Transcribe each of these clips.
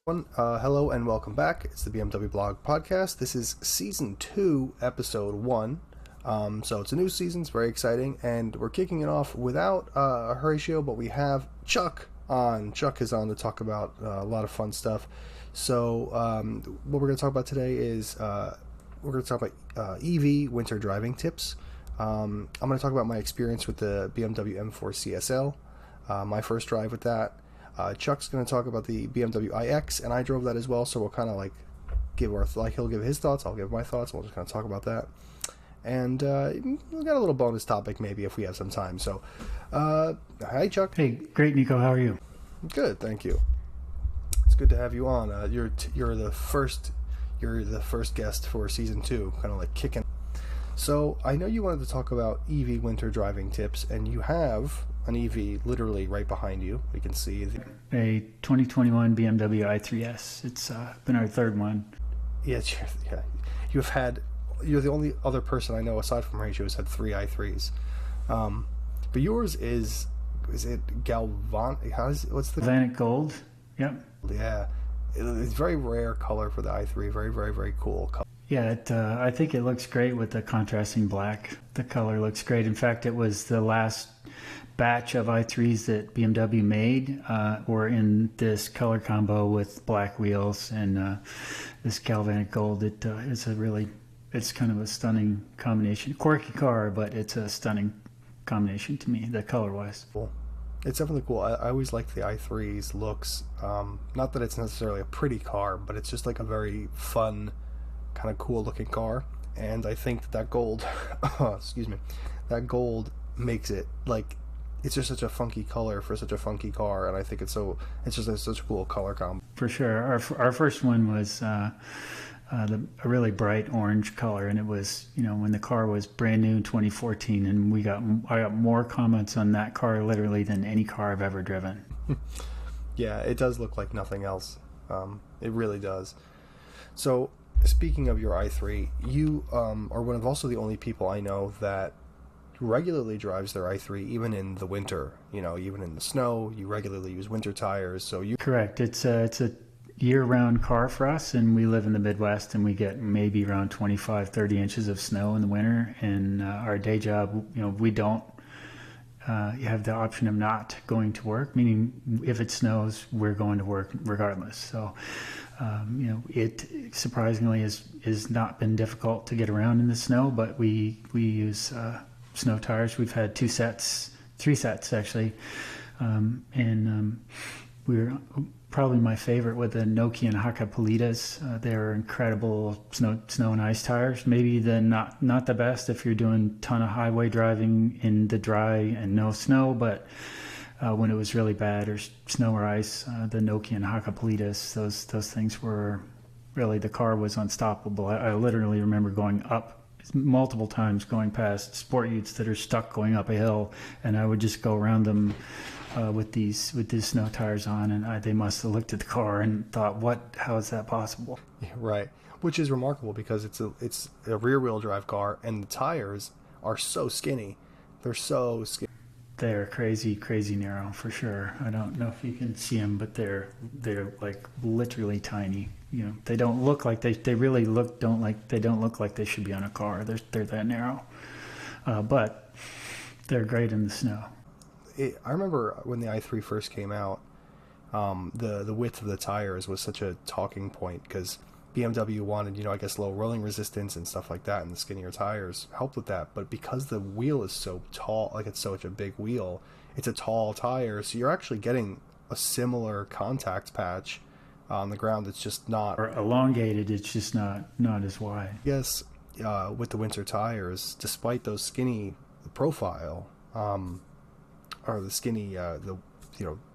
Hello and welcome back. It's the BMWBLOG Podcast. This is Season 2, Episode 1. So it's a new season. It's very exciting. And we're kicking it off without Horatio, but we have Chuck on. Chuck is on to talk about a lot of fun stuff. So what we're going to talk about today is we're going to talk about EV winter driving tips. I'm going to talk about my experience with the BMW M4 CSL, my first drive with that. Chuck's going to talk about the BMW iX, and I drove that as well, so we'll kind of he'll give his thoughts, I'll give my thoughts, and we'll just kind of talk about that. And we've got a little bonus topic maybe if we have some time. So, hi Chuck. Hey, great Nico, how are you? Good, thank you. It's good to have you on. You're the first guest for Season 2, kind of like kicking. So, I know you wanted to talk about EV winter driving tips, and you have an EV literally right behind you. We can see a 2021 BMW i3S. It's been our third one. Yeah. You're the only other person I know aside from Rachel who's had 3 i3s. But yours is it galvanic? What's the Galvanic gold? Yep. Yeah, it's very rare color for the i3. Very, very, very cool color. Yeah, I think it looks great with the contrasting black. The color looks great. In fact, it was the last batch of i3s that BMW made were in this color combo with black wheels and this galvanic gold. It's kind of a stunning combination. Quirky car, but it's a stunning combination to me, the color-wise. Cool. It's definitely cool. I always liked the i3's looks. Not that it's necessarily a pretty car, but it's just like a very fun, kind of cool looking car. And I think that gold, that gold makes it like, it's just such a funky color for such a funky car, and I think it's just such a cool color combo. For sure. Our first one was a really bright orange color, and it was, when the car was brand new in 2014, and I got more comments on that car literally than any car I've ever driven. Yeah, it does look like nothing else. It really does. So, speaking of your i3, you are one of also the only people I know that regularly drives their i3 even in the winter. Even in the snow, you regularly use winter tires. So you correct. It's a year-round car for us, and we live in the Midwest, and we get maybe around 25-30 inches of snow in the winter. And our day job, we don't have the option of not going to work, meaning if it snows, we're going to work regardless. So it surprisingly has not been difficult to get around in the snow, but we use snow tires. We've had 3 sets actually, and we're probably my favorite with the Nokia and Hakkapeliittas. They're incredible snow and ice tires. Maybe not the best if you're doing a ton of highway driving in the dry and no snow, but when it was really bad or snow or ice, the Nokia and Hakkapeliittas, those things were really, the car was unstoppable. I literally remember going up multiple times, going past sport utes that are stuck going up a hill, and I would just go around them with these snow tires on, and they must have looked at the car and thought, how is that possible? Yeah, right, which is remarkable because it's a rear-wheel drive car, and the tires are so skinny. They're so skinny. They're crazy narrow for sure. I don't know if you can see them, but they're like literally tiny. They don't look like they really don't look like they should be on a car. They're that narrow, but they're great in the snow. I remember when the i3 first came out, the width of the tires was such a talking point because BMW wanted, I guess, low rolling resistance and stuff like that, and the skinnier tires helped with that. But because the wheel is so tall, like it's such a big wheel, it's a tall tire, so you're actually getting a similar contact patch on the ground. It's just not, or elongated. It's just not as wide. Yes, with the winter tires, despite those skinny profile, or the skinny,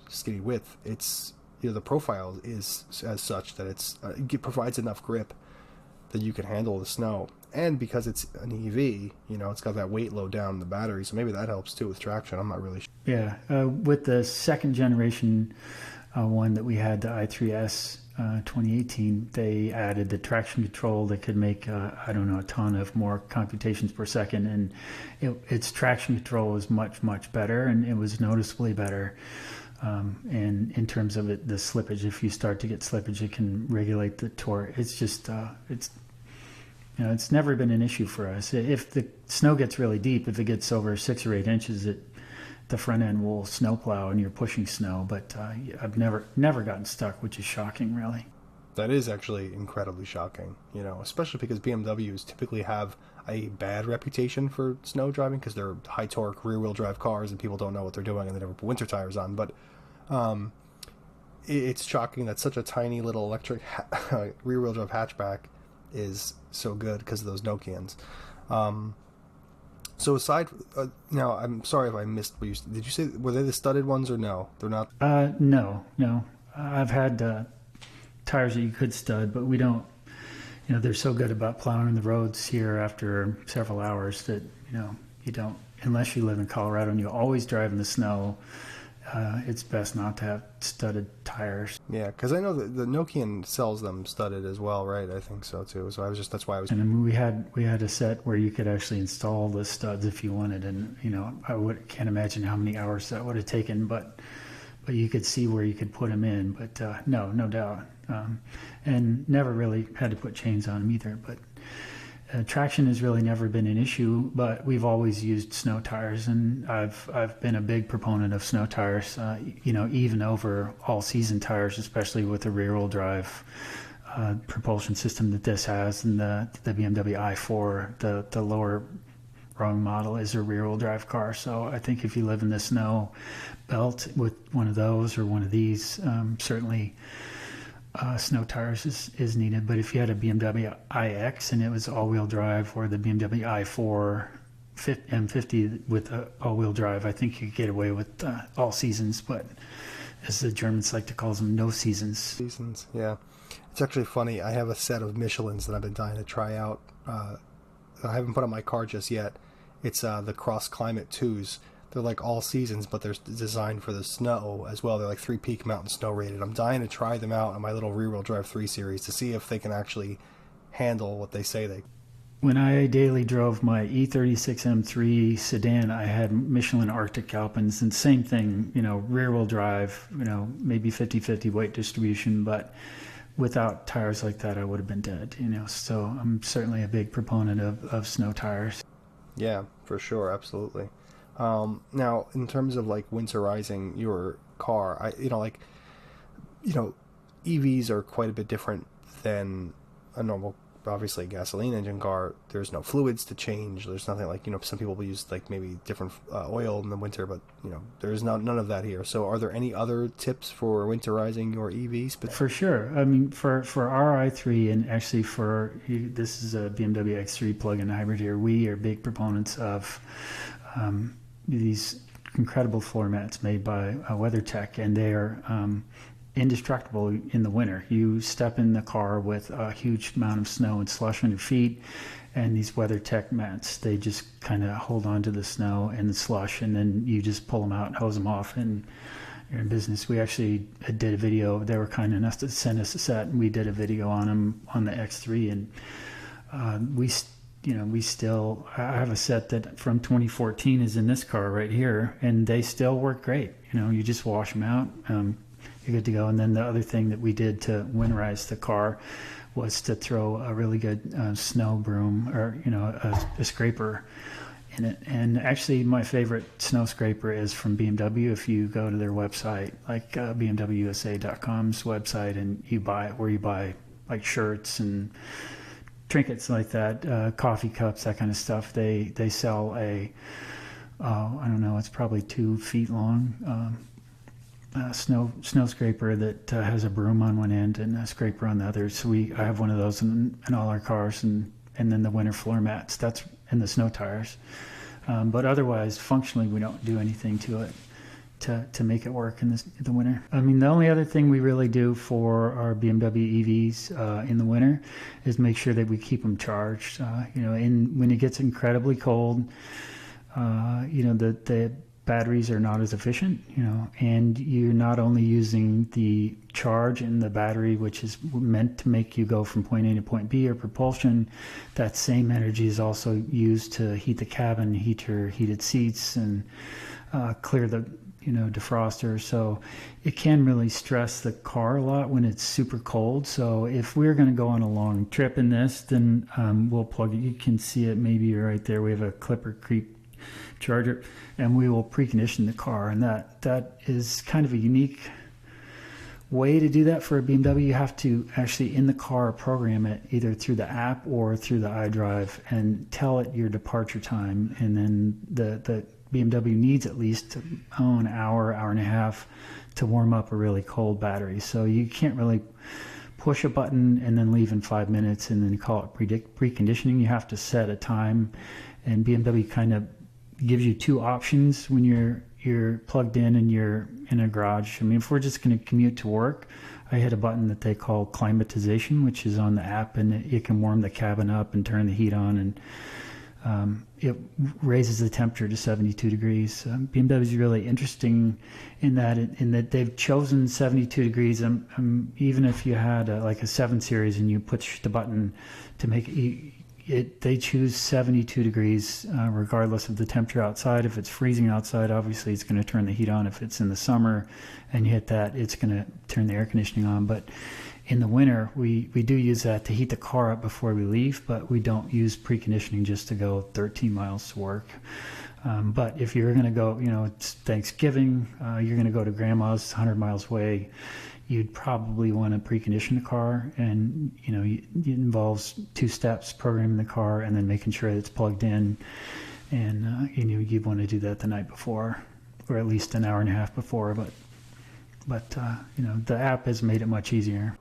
skinny width, it's. The profile is as such that it provides enough grip that you can handle the snow. And because it's an EV, it's got that weight load down in the battery, so maybe that helps too with traction. I'm not really sure. Yeah, with the second generation one that we had, the i3S 2018, they added the traction control that could make, a ton of more computations per second. And its traction control was much, much better, and it was noticeably better. And in terms of the slippage, if you start to get slippage, it can regulate the torque. It's just, it's never been an issue for us. If the snow gets really deep, if it gets over 6 or 8 inches, the front end will snow plow and you're pushing snow. But I've never gotten stuck, which is shocking, really. That is actually incredibly shocking, especially because BMWs typically have a bad reputation for snow driving because they're high torque rear wheel drive cars and people don't know what they're doing and they never put winter tires on. But it's shocking that such a tiny little electric rear wheel drive hatchback is so good because of those Nokians. So aside, now I'm sorry if I missed what did you say, were they the studded ones or no? They're not? No. I've had tires that you could stud, but we don't, they're so good about plowing the roads here after several hours that, you don't, unless you live in Colorado and you always drive in the snow, it's best not to have studded tires. Yeah, because I know that the Nokian sells them studded as well, right? I think so too. So that's why I was. And I mean, we had a set where you could actually install the studs if you wanted, and I can't imagine how many hours that would have taken, but you could see where you could put them in. But no doubt, and never really had to put chains on them either. But traction has really never been an issue, but we've always used snow tires, and I've been a big proponent of snow tires, even over all-season tires, especially with the rear-wheel drive propulsion system that this has, and the BMW i4, the lower rung model is a rear-wheel drive car. So I think if you live in the snow belt with one of those or one of these, certainly snow tires is needed. But if you had a BMW iX and it was all-wheel drive, or the BMW i4 M50 with all-wheel drive, I think you could get away with all seasons, but as the Germans like to call them, no seasons. Seasons, yeah. It's actually funny. I have a set of Michelins that I've been dying to try out. I haven't put on my car just yet. It's the Cross Climate 2s. They're like all seasons, but they're designed for the snow as well. They're like 3 Peak Mountain snow rated. I'm dying to try them out on my little rear-wheel drive 3 Series to see if they can actually handle what they say they. When I daily drove my E36 M3 sedan, I had Michelin Arctic Alpines, and same thing, rear-wheel drive, maybe 50-50 weight distribution, but without tires like that, I would have been dead, So I'm certainly a big proponent of snow tires. Yeah, for sure, absolutely. Now, in terms of like winterizing your car, EVs are quite a bit different than a normal, obviously, gasoline engine car. There's no fluids to change. There's nothing like, some people will use like maybe different oil in the winter, but there's none of that here. So are there any other tips for winterizing your EVs? For sure. I mean, for our i3, and actually this is a BMW X3 plug-in hybrid here, we are big proponents of these incredible floor mats made by WeatherTech, and they are indestructible in the winter. You step in the car with a huge amount of snow and slush on your feet, and these WeatherTech mats, they just kind of hold on to the snow and the slush, and then you just pull them out and hose them off, and you're in business. We actually did a video. They were kind enough to send us a set, and we did a video on them on the X3, and we still, I have a set that from 2014 is in this car right here, and they still work great. You just wash them out, you're good to go. And then the other thing that we did to winterize the car was to throw a really good snow broom, or a scraper in it. And actually, my favorite snow scraper is from BMW. If you go to their website, like BMWUSA.com's website, and you buy like shirts and trinkets like that, coffee cups, that kind of stuff. They sell I don't know, it's probably 2 feet long snow scraper that has a broom on one end and a scraper on the other. So I have one of those in all our cars, and then the winter floor mats. That's in the snow tires. But otherwise, functionally, we don't do anything to it to make it work in the winter. I mean, the only other thing we really do for our BMW EVs in the winter is make sure that we keep them charged. When it gets incredibly cold, the batteries are not as efficient, and you're not only using the charge in the battery, which is meant to make you go from point A to point B, or propulsion. That same energy is also used to heat the cabin, heat your heated seats, and clear the defroster. So it can really stress the car a lot when it's super cold. So if we're going to go on a long trip in this, then we'll plug it. You can see it maybe right there. We have a Clipper Creek charger, and we will precondition the car, and that is kind of a unique way to do that for a BMW. You have to actually in the car program it either through the app or through the iDrive and tell it your departure time, and then the BMW needs at least an hour and a half to warm up a really cold battery. So you can't really push a button and then leave in 5 minutes and then call it preconditioning. You have to set a time, and BMW kind of gives you two options when you're plugged in and you're in a garage. I mean, if we're just going to commute to work, I hit a button that they call climatization, which is on the app, and it can warm the cabin up and turn the heat on, and it raises the temperature to 72 degrees. BMW is really interesting in that they've chosen 72 degrees. Even if you had like a 7 Series and you push the button to make it, they choose 72 degrees regardless of the temperature outside. If it's freezing outside, obviously it's going to turn the heat on. If it's in the summer and you hit that, it's going to turn the air conditioning on. But in the winter, we do use that to heat the car up before we leave, but we don't use preconditioning just to go 13 miles to work. But if you're going to go, it's Thanksgiving, you're going to go to grandma's 100 miles away, you'd probably want to precondition the car, and it involves 2 steps: programming the car and then making sure that it's plugged in. And you'd want to do that the night before, or at least an hour and a half before. But the app has made it much easier.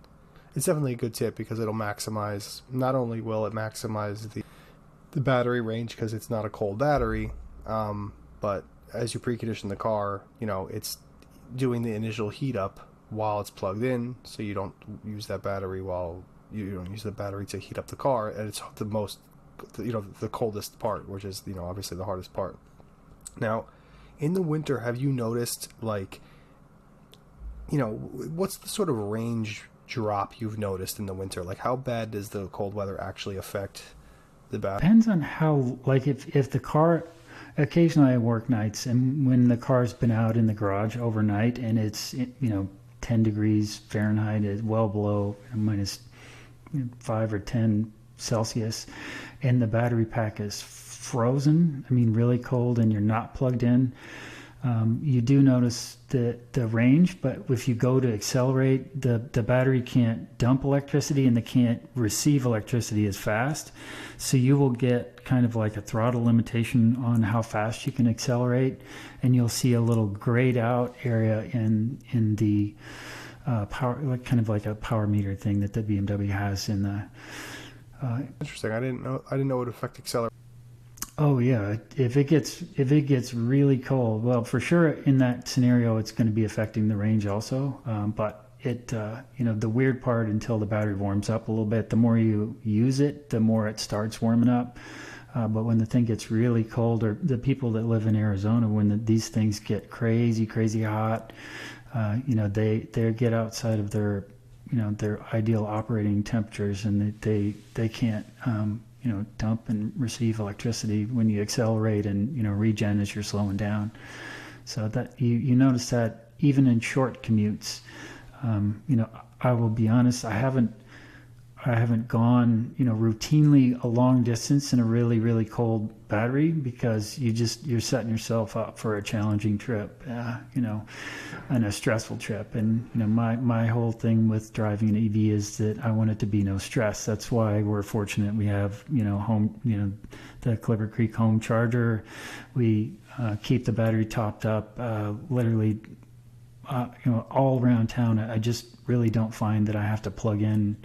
It's definitely a good tip because it'll maximize. Not only will it maximize the battery range because it's not a cold battery, but as you precondition the car, it's doing the initial heat up while it's plugged in, so you don't use that battery to heat up the car, and it's the most, the coldest part, which is obviously the hardest part. Now, in the winter, have you noticed what's the sort of range drop you've noticed in the winter? Like, how bad does the cold weather actually affect the battery? Depends on how, if the car, occasionally I work nights, and when the car's been out in the garage overnight and it's 10 degrees Fahrenheit, is well below minus 5 or 10 Celsius, and the battery pack is frozen, really cold, and you're not plugged in, you do notice the range. But if you go to accelerate, the battery can't dump electricity and they can't receive electricity as fast. So you will get kind of like a throttle limitation on how fast you can accelerate, and you'll see a little grayed out area in the power, kind of like a power meter thing that the BMW has in the. Interesting. I didn't know it would affect acceleration. Oh yeah, if it gets really cold, well, for sure in that scenario it's going to be affecting the range also. But the weird part, until the battery warms up a little bit, the more you use it, the more it starts warming up. But when the thing gets really cold, or the people that live in Arizona, when these things get crazy hot, they get outside of their ideal operating temperatures, and they can't dump and receive electricity when you accelerate and regen as you're slowing down. So that you notice that even in short commutes. I will be honest, I haven't gone routinely a long distance in a really cold battery, because you're setting yourself up for a challenging trip, and a stressful trip. And my whole thing with driving an EV is that I want it to be no stress. That's why we're fortunate we have home, the Clipper Creek home charger. We keep the battery topped up literally all around town. I just really don't find that I have to plug in.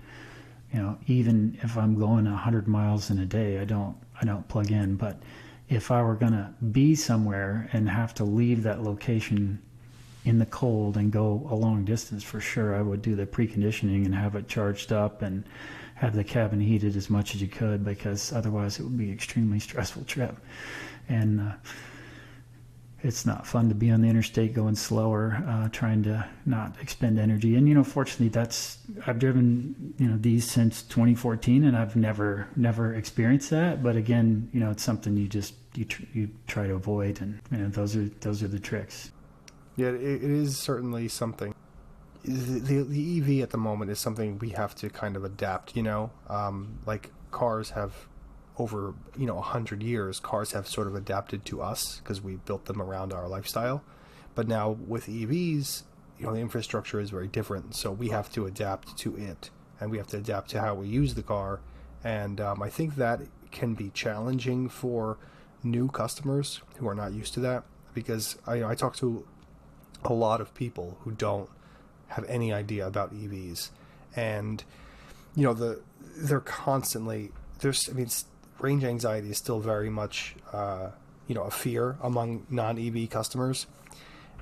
Even if I'm going 100 miles in a day, I don't plug in. But if I were gonna be somewhere and have to leave that location in the cold and go a long distance, for sure I would do the preconditioning and have it charged up and have the cabin heated as much as you could, because otherwise it would be an extremely stressful trip. And it's not fun to be on the interstate going slower, trying to not expend energy. And, fortunately I've driven, these since 2014 and I've never experienced that. But again, it's something you try to avoid, and those are the tricks. Yeah, it is certainly something. The EV at the moment is something we have to kind of adapt, like cars have over 100 years, cars have sort of adapted to us because we built them around our lifestyle. But now with EVs, the infrastructure is very different, so we have to adapt to it, and we have to adapt to how we use the car. And I think that can be challenging for new customers who are not used to that, because I talk to a lot of people who don't have any idea about EVs, and they're constantly range anxiety is still very much a fear among non-EV customers,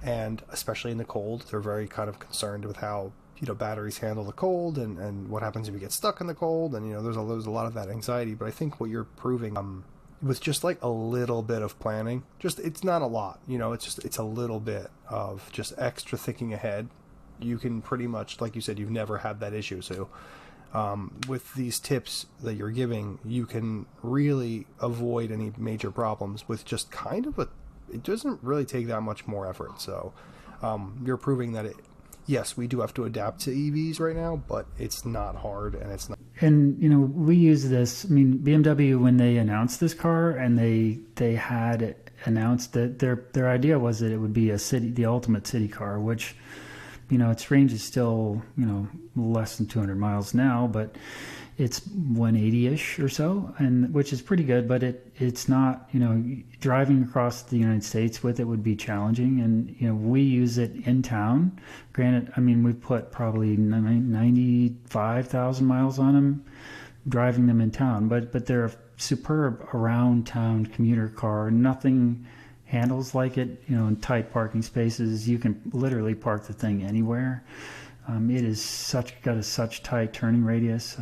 and especially in the cold, they're very kind of concerned with how batteries handle the cold, and what happens if you get stuck in the cold, and there's a lot of that anxiety. But I think what you're proving with just like a little bit of planning, it's not a lot, it's a little bit of just extra thinking ahead, you can pretty much, like you said, you've never had that issue. So with these tips that you're giving, you can really avoid any major problems with just kind of it doesn't really take that much more effort. So you're proving that yes, we do have to adapt to EVs right now, but it's not hard, and it's not. And we use this. BMW, when they announced this car, and they had it announced that their idea was that it would be the ultimate city car, which its range is still less than 200 miles now, but it's 180-ish or so, and which is pretty good. But it's not, driving across the United States with it would be challenging. And we use it in town. Granted, we put probably 95,000 miles on them, driving them in town. But they're a superb around town commuter car. Nothing handles like it, in tight parking spaces. You can literally park the thing anywhere. It is got a such tight turning radius.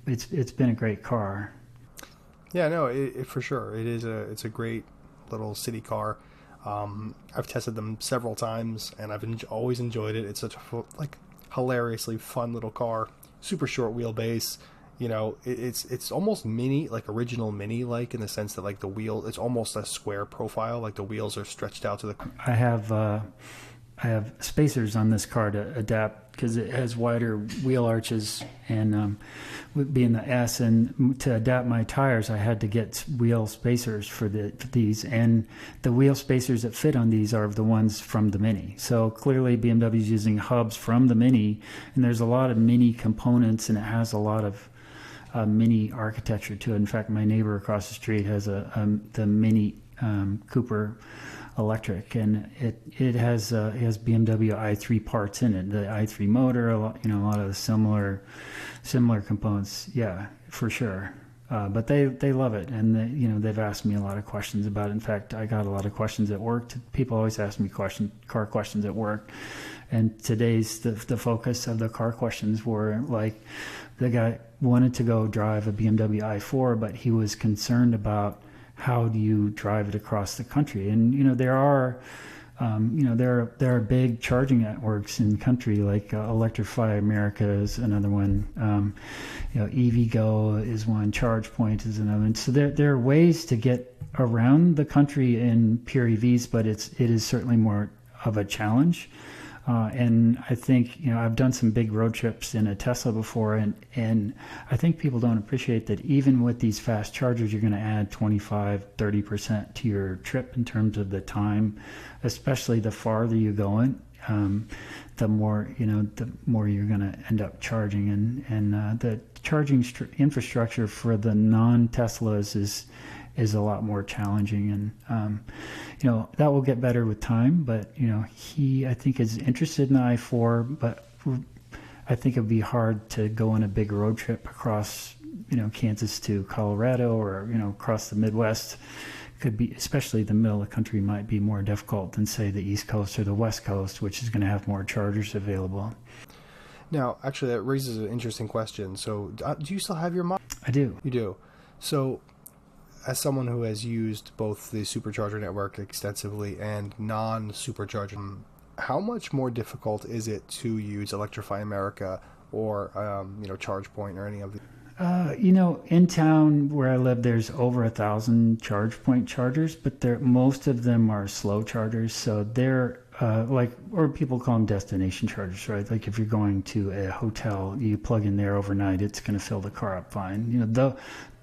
It's been a great car. Yeah, no, it for sure. It's a great little city car. I've tested them several times, and I've always enjoyed it. It's such a hilariously fun little car. Super short wheelbase. It's almost mini, like original mini, like in the sense that like the wheel, it's almost a square profile, like the wheels are stretched out to the. I have spacers on this car to adapt because it has wider wheel arches, and being the S, and to adapt my tires, I had to get wheel spacers for these, and the wheel spacers that fit on these are the ones from the Mini. So clearly BMW is using hubs from the Mini, and there's a lot of Mini components, and it has a lot of Mini architecture to it. In fact, my neighbor across the street has the Mini Cooper electric, and it has BMW i3 parts in it, the i3 motor, a lot of the similar components. Yeah, for sure. But they love it, and they've asked me a lot of questions about it. In fact, I got a lot of questions at work. People always ask me car questions at work, and today's the focus of the car questions were like, the guy wanted to go drive a BMW i4, but he was concerned about how do you drive it across the country. And there are big charging networks in the country, like Electrify America is another one. EVgo is one. ChargePoint is another one. So there are ways to get around the country in pure EVs, but it is certainly more of a challenge. And I think, I've done some big road trips in a Tesla before, and I think people don't appreciate that even with these fast chargers, you're going to add 25-30% to your trip in terms of the time, especially the farther you go in, the more you're going to end up charging. And the charging infrastructure for the non-Teslas is a lot more challenging, and that will get better with time. But he, I think, is interested in the i4, but I think it'd be hard to go on a big road trip across Kansas to Colorado, or across the Midwest. Could be, especially the middle of the country, might be more difficult than say the East Coast or the West Coast, which is going to have more chargers available. Now, actually, that raises an interesting question. So, do you still have your Model? I do. You do. So, as someone who has used both the supercharger network extensively and non-supercharger, how much more difficult is it to use Electrify America or ChargePoint or any of the? In town where I live, there's over 1,000 ChargePoint chargers, but most of them are slow chargers. So they're or people call them destination chargers, right? Like if you're going to a hotel, you plug in there overnight, it's going to fill the car up fine.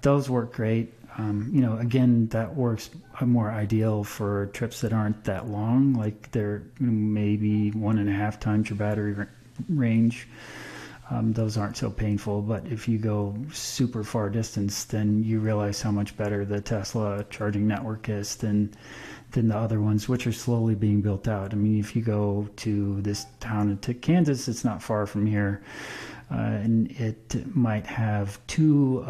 Those work great. Again, that works more ideal for trips that aren't that long, like they're maybe 1.5 times your battery range. Those aren't so painful, but if you go super far distance, then you realize how much better the Tesla charging network is than the other ones, which are slowly being built out. I mean, if you go to this town in Kansas, it's not far from here, and it might have 2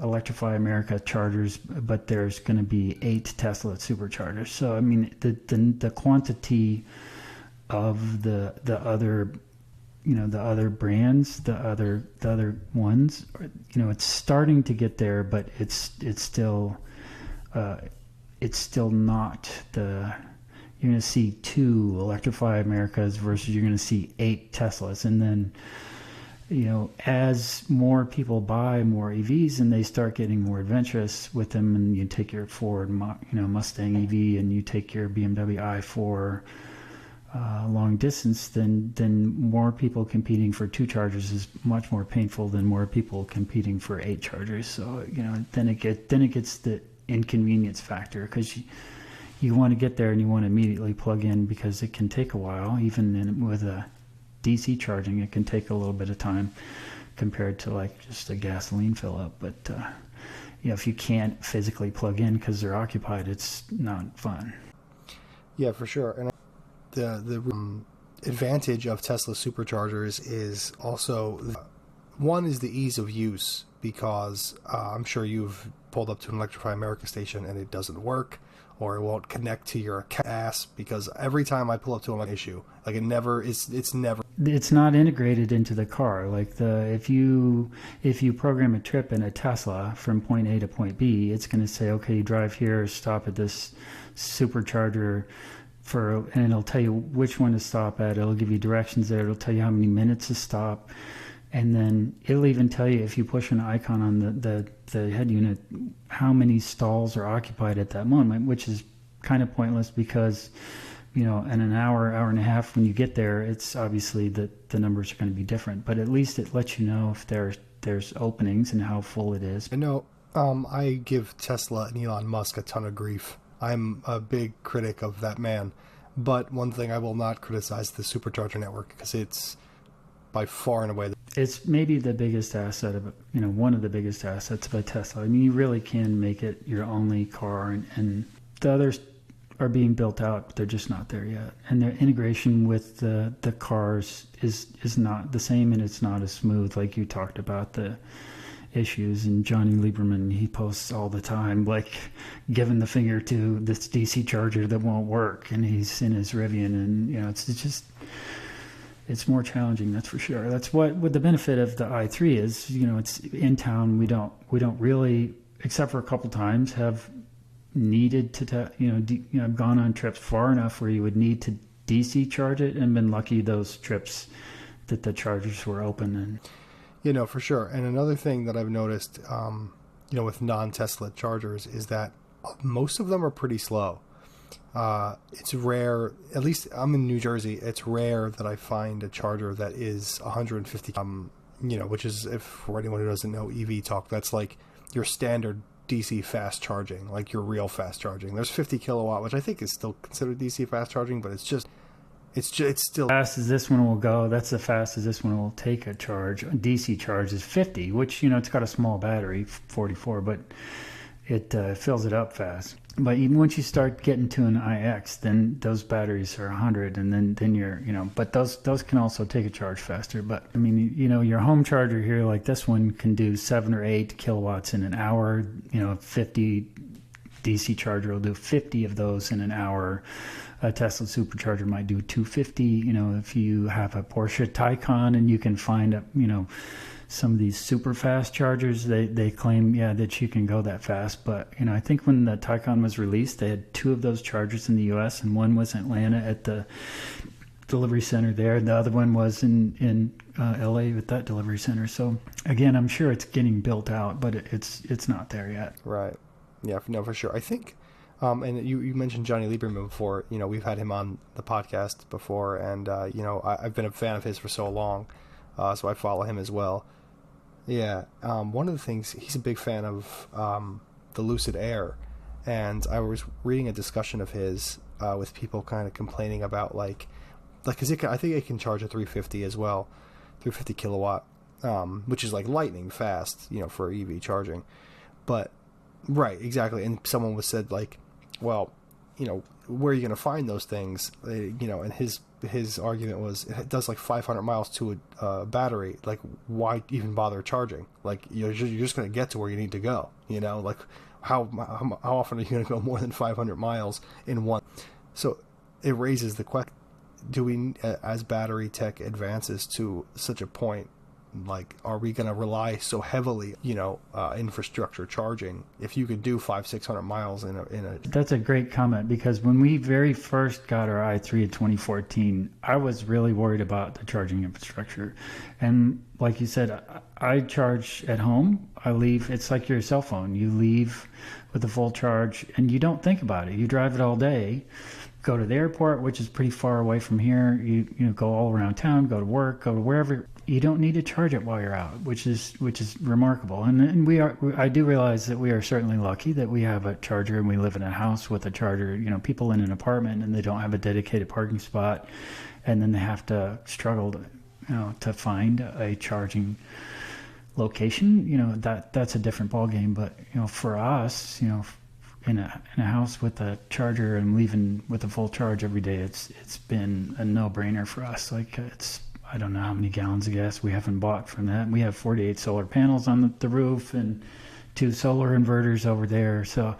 Electrify America chargers, but there's going to be 8 Tesla superchargers. So, I mean, the quantity of the other the other brands, the other ones, it's starting to get there, but it's still not the. You're going to see 2 Electrify Americas versus you're going to see 8 Teslas, and then as more people buy more EVs and they start getting more adventurous with them, and you take your Ford Mustang EV and you take your BMW i4. Long distance, then more people competing for 2 chargers is much more painful than more people competing for 8 chargers. So then it gets the inconvenience factor, because you want to get there and you want to immediately plug in, because it can take a while. Even with a DC charging, it can take a little bit of time compared to like just a gasoline fill up. But if you can't physically plug in because they're occupied, it's not fun. Yeah, for sure. And the advantage of Tesla superchargers is also, one is the ease of use, because I'm sure you've pulled up to an Electrify America station and it doesn't work, or it won't connect to your ass, because every time I pull up to an issue, like it's not integrated into the car. Like if you program a trip in a Tesla from point A to point B, it's going to say, okay, you drive here, stop at this supercharger, and it'll tell you which one to stop at. It'll give you directions there. It'll tell you how many minutes to stop. And then it'll even tell you, if you push an icon on the head unit, how many stalls are occupied at that moment, which is kind of pointless, because, in an hour and a half when you get there, it's obviously that the numbers are going to be different. But at least it lets you know if there's openings and how full it is. I give Tesla and Elon Musk a ton of grief. I'm a big critic of that man, but one thing I will not criticize the supercharger network, because it's by far and away it's maybe the biggest asset of one of the biggest assets of a Tesla. I mean, you really can make it your only car, and the others are being built out, but they're just not there yet. And their integration with the cars is not the same, and it's not as smooth. Like you talked about the issues, and Johnny Lieberman, he posts all the time, like giving the finger to this DC charger that won't work, and he's in his Rivian, and it's more challenging, that's for sure. That's what the benefit of the i3 is. It's in town. We don't really, except for a couple times, have needed to I've gone on trips far enough where you would need to DC charge it, and been lucky those trips that the chargers were open. And for sure. And another thing that I've noticed, with non-Tesla chargers, is that most of them are pretty slow. It's rare, at least I'm in New Jersey, it's rare that I find a charger that is 150, which is, if for anyone who doesn't know EV talk, that's like your standard DC fast charging, like your real fast charging. There's 50 kilowatt, which I think is still considered DC fast charging, but it's still fast as this one will go. That's the fastest this one will take a charge. A DC charge is 50, which it's got a small battery, 44, but it fills it up fast. But even once you start getting to an iX, then those batteries are 100, and then you're, but those can also take a charge faster. But I mean, your home charger here, like this one, can do 7 or 8 kilowatts in an hour. 50 DC charger will do 50 of those in an hour. A Tesla supercharger might do 250. If you have a Porsche Taycan and you can find some of these super fast chargers, they claim, that you can go that fast. But, I think when the Taycan was released, they had 2 of those chargers in the U.S., and one was in Atlanta at the delivery center there. The other one was in L.A. at that delivery center. So, again, I'm sure it's getting built out, but it's not there yet. Right. Yeah, no, for sure. I think, and you mentioned Johnny Lieberman before. We've had him on the podcast before, and, I've been a fan of his for so long, so I follow him as well. Yeah, one of the things, he's a big fan of the Lucid Air, and I was reading a discussion of his with people kind of complaining about because I think it can charge a 350 as well, 350 kilowatt, which is like lightning fast, for EV charging. But right, exactly. And someone was said well, where are you going to find those things? And his argument was it does 500 miles to a battery. Why even bother charging? You're just going to get to where you need to go. How often are you going to go more than 500 miles in one? So it raises the question: do we, as battery tech advances to such a point, are we going to rely so heavily, infrastructure charging, if you could do 500-600 miles in a... That's a great comment, because when we very first got our i3 in 2014, I was really worried about the charging infrastructure. And like you said, I charge at home. I leave, it's like your cell phone. You leave with a full charge and you don't think about it. You drive it all day, go to the airport, which is pretty far away from here. You go all around town, go to work, go to wherever. You don't need to charge it while you're out, which is remarkable. And I do realize that we are certainly lucky that we have a charger, and we live in a house with a charger. People in an apartment and they don't have a dedicated parking spot, and then they have to struggle to find a charging location. That's a different ballgame. But for us, in a house with a charger and leaving with a full charge every day, it's been a no-brainer for us. I don't know how many gallons of gas we haven't bought from that. We have 48 solar panels on the roof and 2 solar inverters over there. So,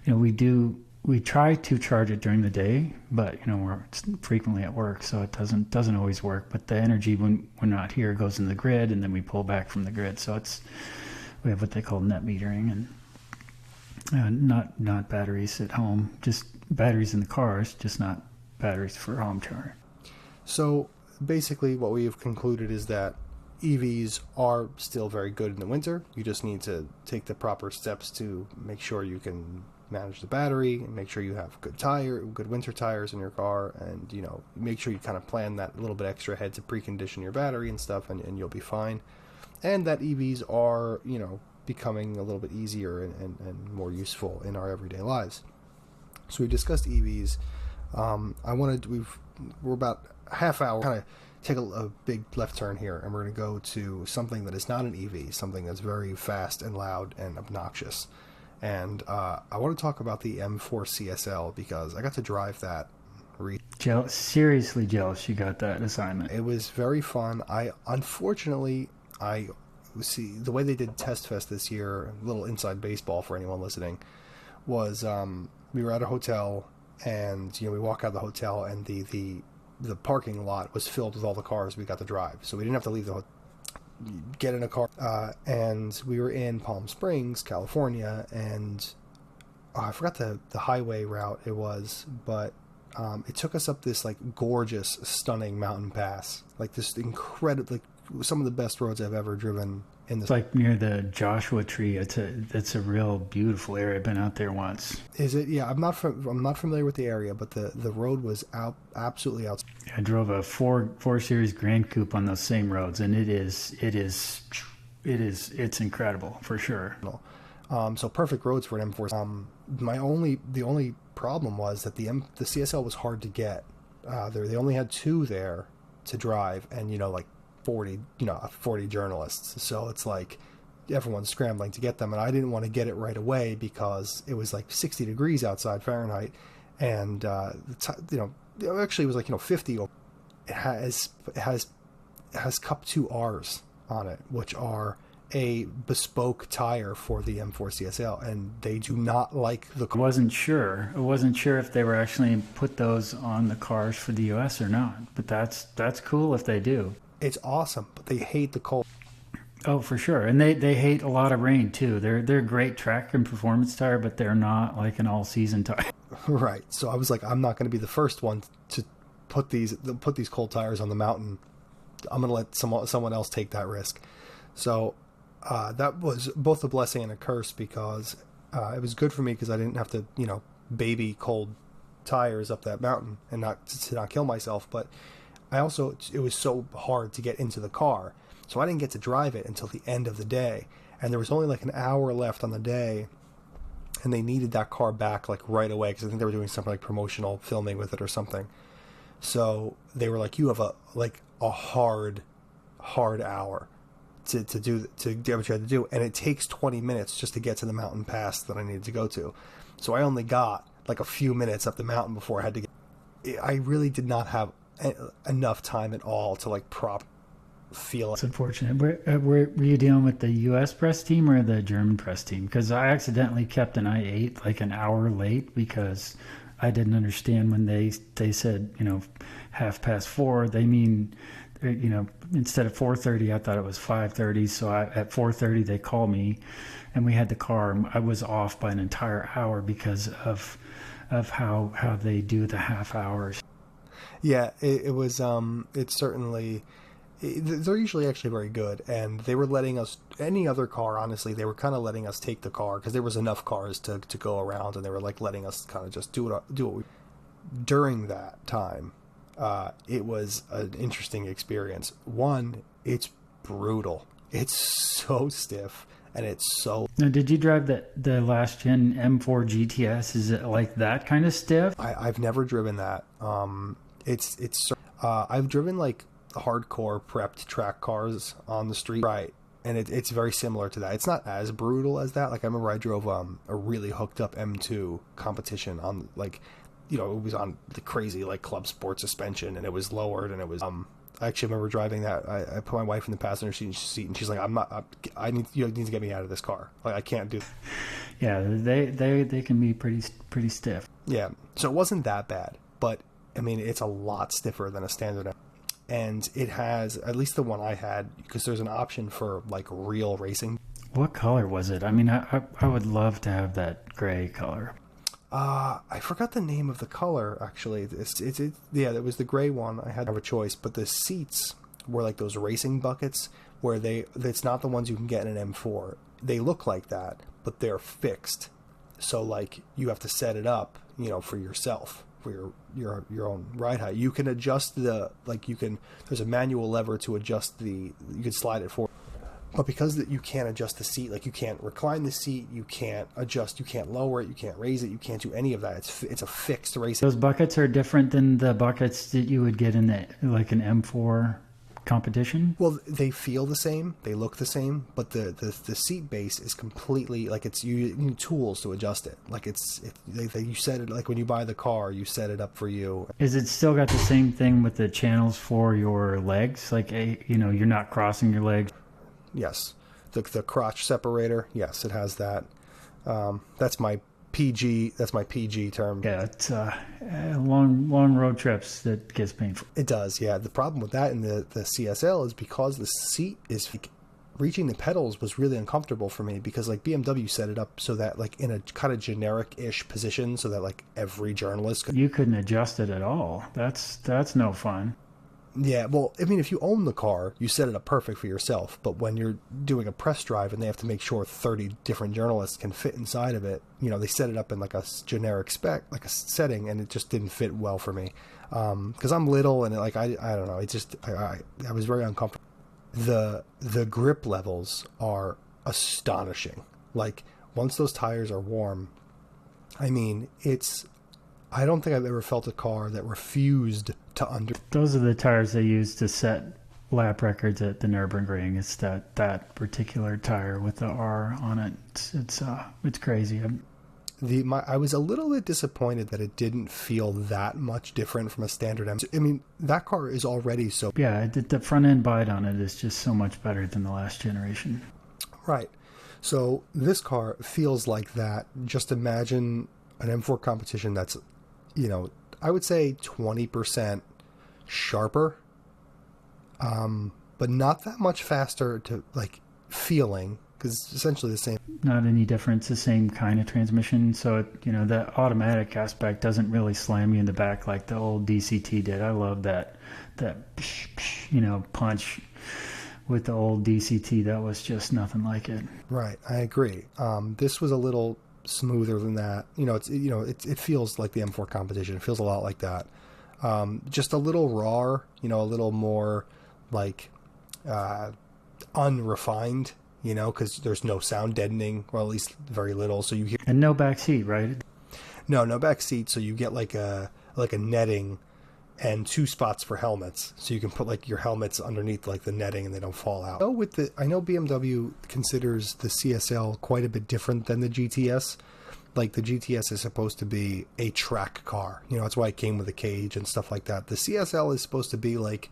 we try to charge it during the day, but we're frequently at work, so it doesn't always work. But the energy when we're not here goes in the grid, and then we pull back from the grid. So we have what they call net metering, and not batteries at home, just batteries in the cars, just not batteries for home charging. So basically what we've concluded is that EVs are still very good in the winter. You just need to take the proper steps to make sure you can manage the battery, and make sure you have good winter tires in your car, and make sure you kind of plan that little bit extra ahead to precondition your battery and stuff, and you'll be fine. And that EVs are becoming a little bit easier and more useful in our everyday lives. So we discussed EVs. We're about a half hour, kind of take a big left turn here, and we're going to go to something that is not an EV, something that's very fast and loud and obnoxious. And I want to talk about the M4 CSL, because I got to drive that. Seriously jealous you got that assignment. It was very fun. Unfortunately, see, the way they did Test Fest this year, a little inside baseball for anyone listening, was we were at a hotel, and we walk out of the hotel, and the parking lot was filled with all the cars we got to drive. So we didn't have to leave the hotel, get in a car, and we were in Palm Springs, California, and I forgot the highway route it was, but it took us up this gorgeous, stunning mountain pass, this incredible, some of the best roads I've ever driven in this. It's near the Joshua Tree. It's a real beautiful area. I've been out there once. Is it? Yeah, I'm not familiar with the area, but the road was absolutely out. I drove a 4 Series Grand Coupe on those same roads, and it's incredible for sure. So perfect roads for an M4. The only problem was that the CSL was hard to get. They only had 2 there to drive, and 40 journalists. So it's everyone's scrambling to get them, and I didn't want to get it right away because it was 60 degrees outside Fahrenheit, and actually it was 50. It has Cup 2 Rs on it, which are a bespoke tire for the M4 CSL, and they do not like the... I wasn't sure if they were actually put those on the cars for the US or not, but that's cool if they do. It's awesome, but they hate the cold. Oh, for sure. And they hate a lot of rain too. They're a great track and performance tire, but they're not like an all season tire. Right. So I was like, I'm not going to be the first one to put these cold tires on the mountain. I'm going to let someone else take that risk. So that was both a blessing and a curse, because it was good for me because I didn't have to, baby cold tires up that mountain and not kill myself. But it was so hard to get into the car. So I didn't get to drive it until the end of the day. And there was only like an hour left on the day. And they needed that car back like right away, because I think they were doing something like promotional filming with it or something. So they were like, you have a hard hour to do what you had to do, and it takes 20 minutes just to get to the mountain pass that I needed to go to. So I only got like a few minutes up the mountain before I had to get. I really did not have enough time at all to like feel it. It's unfortunate. Were you dealing with the U.S. press team or the German press team? Because I accidentally kept an I-8 like an hour late because I didn't understand when they said 4:30. They mean instead of 4:30, I thought it was 5:30. So at 4:30 they called me, and we had the car. I was off by an entire hour because of how they do the half hours. Yeah, it was. It's certainly. They're usually actually very good, and they were letting us, any other car, honestly, they were kind of letting us take the car because there was enough cars to go around, and they were like letting us kind of just do what we. During that time, it was an interesting experience. One, it's brutal. It's so stiff, and it's so. Now, did you drive the last gen M4 GTS? Is it like that kind of stiff? I've never driven that. I've driven like hardcore prepped track cars on the street, right? And it's very similar to that. It's not as brutal as that. Like I remember I drove a really hooked up M2 competition on like, it was on the crazy like club sport suspension, and it was lowered, and it was I actually remember driving that. I put my wife in the passenger seat, and she's like, I need to get me out of this car. Like I can't do. Yeah, they can be pretty stiff. Yeah, so it wasn't that bad, but I mean it's a lot stiffer than a standard. And it has, at least the one I had, because there's an option for like real racing. What color was it? I mean, I would love to have that gray color. I forgot the name of the color, actually. It was the gray one. I had to have a choice, but the seats were like those racing buckets where it's not the ones you can get in an M4. They look like that, but they're fixed. So like you have to set it up, for yourself. For your own ride height, you can adjust there's a manual lever to adjust you can slide it forward, but because you can't adjust the seat, like you can't recline the seat, you can't adjust, you can't lower it, you can't raise it, you can't do any of that. It's a fixed racing. Those buckets are different than the buckets that you would get in like an M4 competition. Well, they feel the same, they look the same, but the seat base is completely like you need tools to adjust it. Like you set it, like when you buy the car, you set it up for you. Is it still got the same thing with the channels for your legs? Like you're not crossing your legs. Yes, the crotch separator. Yes, it has that. That's my PG term. Yeah, it's long road trips that gets painful. It does, yeah. The problem with that in the CSL is because the seat is reaching the pedals was really uncomfortable for me, because like BMW set it up so that like in a kind of generic-ish position so that like every journalist You couldn't adjust it at all. That's no fun. Yeah, well, I mean, if you own the car, you set it up perfect for yourself. But when you're doing a press drive and they have to make sure 30 different journalists can fit inside of it, they set it up in like a generic spec, like a setting, and it just didn't fit well for me. Because I'm little and like I don't know, it just I was very uncomfortable. The grip levels are astonishing. Like once those tires are warm, I mean, I don't think I've ever felt a car that refused to Those are the tires they use to set lap records at the Nürburgring. It's that particular tire with the R on it. It's crazy. I was a little bit disappointed that it didn't feel that much different from a standard M. I mean, that car is already so. Yeah, the front end bite on it is just so much better than the last generation. Right. So this car feels like that. Just imagine an M4 competition that's, I would say 20% sharper, but not that much faster to like feeling, because it's essentially the same. Not any difference, the same kind of transmission. So, that automatic aspect doesn't really slam you in the back like the old DCT did. I love that punch with the old DCT. That was just nothing like it. Right, I agree. This was a little smoother than that. It feels like the M4 competition. It feels a lot like that. Just a little raw, a little more like unrefined, because there's no sound deadening, or at least very little. So you hear, and no back seat, right? No back seat. So you get like a netting and 2 spots for helmets, so you can put like your helmets underneath like the netting and they don't fall out. I know BMW considers the CSL quite a bit different than the GTS. Like the GTS is supposed to be a track car, that's why it came with a cage and stuff like that. The CSL is supposed to be like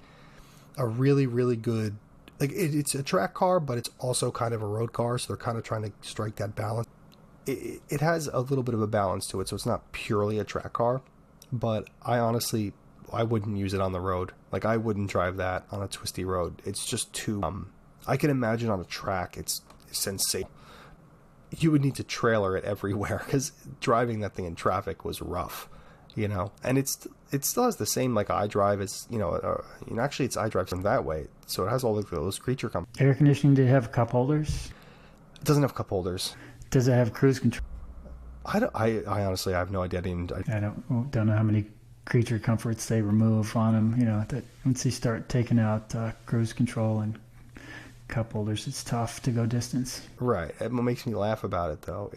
a really, really good, like it's a track car, but it's also kind of a road car. So they're kind of trying to strike that balance. It has a little bit of a balance to it, so it's not purely a track car, but I wouldn't use it on the road. Like, I wouldn't drive that on a twisty road. It's just too... I can imagine on a track, it's sensational. You would need to trailer it everywhere, because driving that thing in traffic was rough, And it still has the same, like, iDrive as, actually it's iDrive from that way. So it has all those creature comforts. Air conditioning, did it have cup holders? It doesn't have cup holders. Does it have cruise control? I honestly, I have no idea. I don't know how many creature comforts they remove on them, that once they start taking out cruise control and cup holders, it's tough to go distance. Right. What makes me laugh about it, though,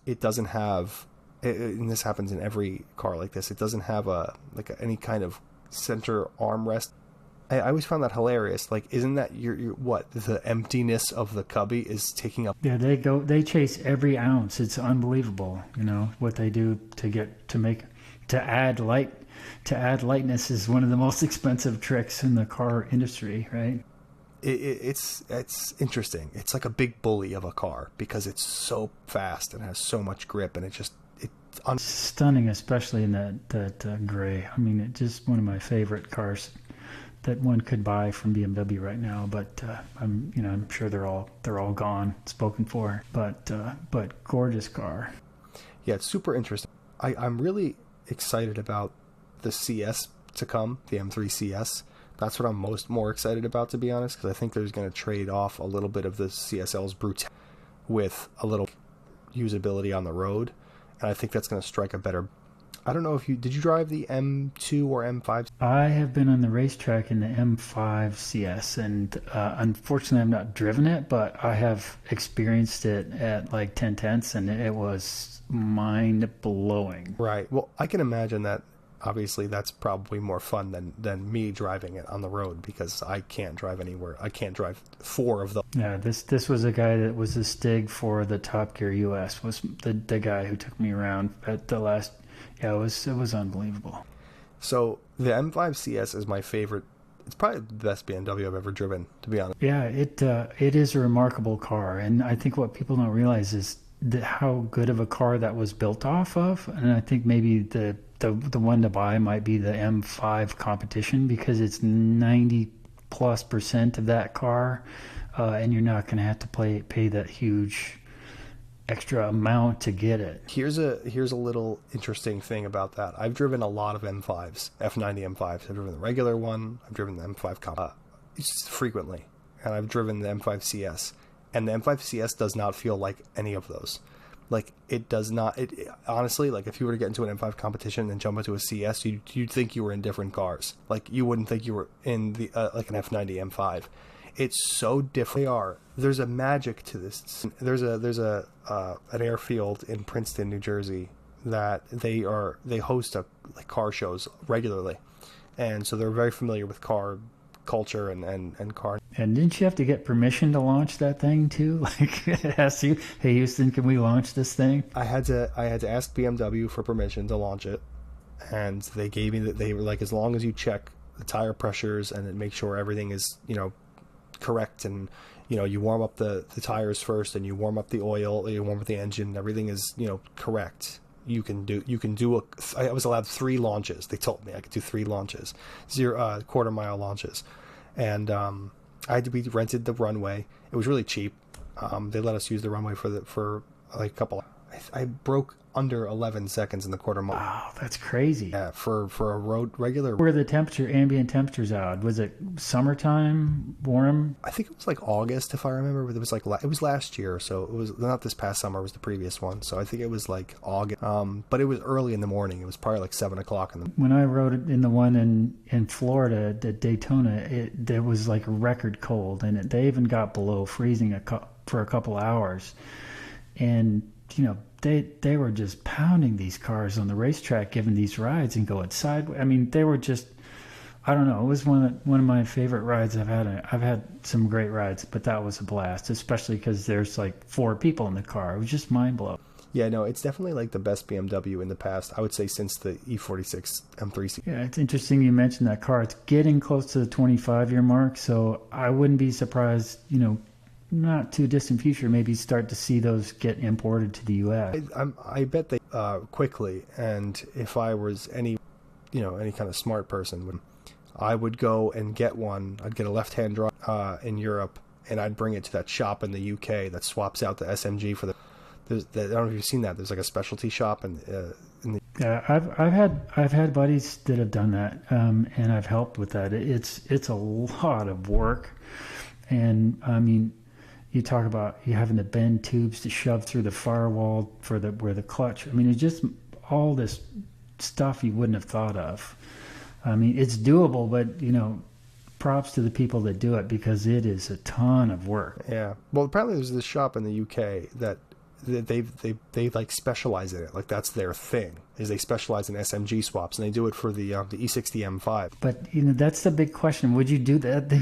it doesn't have, and this happens in every car like this, it doesn't have any kind of center armrest. I always found that hilarious. Like, isn't that the emptiness of the cubby is taking up? Yeah, they chase every ounce. It's unbelievable, what they do to add lightness is one of the most expensive tricks in the car industry, right? It's interesting. It's like a big bully of a car because it's so fast and has so much grip, and it's stunning, especially in that gray. I mean, it's just one of my favorite cars that one could buy from BMW right now. But I'm sure they're all gone, spoken for. But gorgeous car. Yeah, it's super interesting. I'm really excited about the CS to come, the M3 CS. That's what I'm more excited about, to be honest, because I think there's going to trade off a little bit of the CSL's brutality with a little usability on the road, and I think that's going to strike a better... I don't know if did you drive the M2 or M5? I have been on the racetrack in the M5 CS, and unfortunately I've not driven it, but I have experienced it at like 10/10ths, and it was mind-blowing. Right. Well, I can imagine that. Obviously, that's probably more fun than me driving it on the road, because I can't drive anywhere. I can't drive 4 of them. Yeah, this was a guy that was the Stig for the Top Gear US, was the guy who took me around at the last... Yeah, it was unbelievable. So the M5 CS is my favorite. It's probably the best BMW I've ever driven, to be honest. Yeah, it is a remarkable car, and I think what people don't realize is how good of a car that was built off of. And I think maybe the one to buy might be the M5 competition, because it's 90+% of that car, and you're not going to have to pay that huge extra amount to get it. Here's a little interesting thing about that. I've driven a lot of M5s, F90 M5s. I've driven the regular one. I've driven the M5 frequently, and I've driven the M5 CS. And the M5 CS does not feel like any of those. Like, it does not. It honestly, like, if you were to get into an M5 competition and jump into a CS, you'd think you were in different cars. Like, you wouldn't think you were in the like an F90 M5. It's so different. There's a magic to this. There's an airfield in Princeton, New Jersey, that they host car shows regularly, and so they're very familiar with car culture and car. And didn't you have to get permission to launch that thing too? Like, ask you, hey Houston, can we launch this thing? I had to ask BMW for permission to launch it, and they gave me that. They were like, as long as you check the tire pressures and then make sure everything is correct, and you warm up the tires first, and you warm up the oil, you warm up the engine, everything is correct. You can do I was allowed 3 launches. They told me I could do 3 launches, 0 quarter mile launches, and We rented the runway. It was really cheap. They let us use the runway for like a couple. I broke under 11 seconds in the quarter mile. Wow, that's crazy. Yeah, for a road regular. Where the ambient temperatures out? Was it summertime, warm? I think it was like August, if I remember. But it was like it was last year, so it was not this past summer. It was the previous one. So I think it was like August. But it was early in the morning. It was probably like 7 o'clock in the. When I rode it in the one in Florida, at Daytona, there was like record cold, and they even got below freezing for a couple hours, and you know. They were just pounding these cars on the racetrack, giving these rides and going sideways. I mean, they were just, I don't know. It was one of my favorite rides I've had. I've had some great rides, but that was a blast, especially because there's like 4 people in the car. It was just mind blowing. Yeah, no, it's definitely like the best BMW in the past. I would say since the E46 M3. Yeah, it's interesting you mentioned that car. It's getting close to the 25-year mark, so I wouldn't be surprised, you know, not too distant future, maybe start to see those get imported to the U.S. I bet they quickly. And if I was any kind of smart person, I would go and get one. I'd get a left-hand drive in Europe, and I'd bring it to that shop in the U.K. that swaps out the SMG for the. I don't know if you've seen that. There's like a specialty shop Yeah, I've had buddies that have done that, and I've helped with that. It's a lot of work, and I mean. You talk about you having to bend tubes to shove through the firewall where the clutch. I mean, it's just all this stuff you wouldn't have thought of. I mean, it's doable, but you know, props to the people that do it because it is a ton of work. Yeah. Well, apparently there's this shop in the UK that they like specialize in it. Like that's their thing. Is they specialize in SMG swaps, and they do it for the E60 M5. But you know, that's the big question. Would you do that?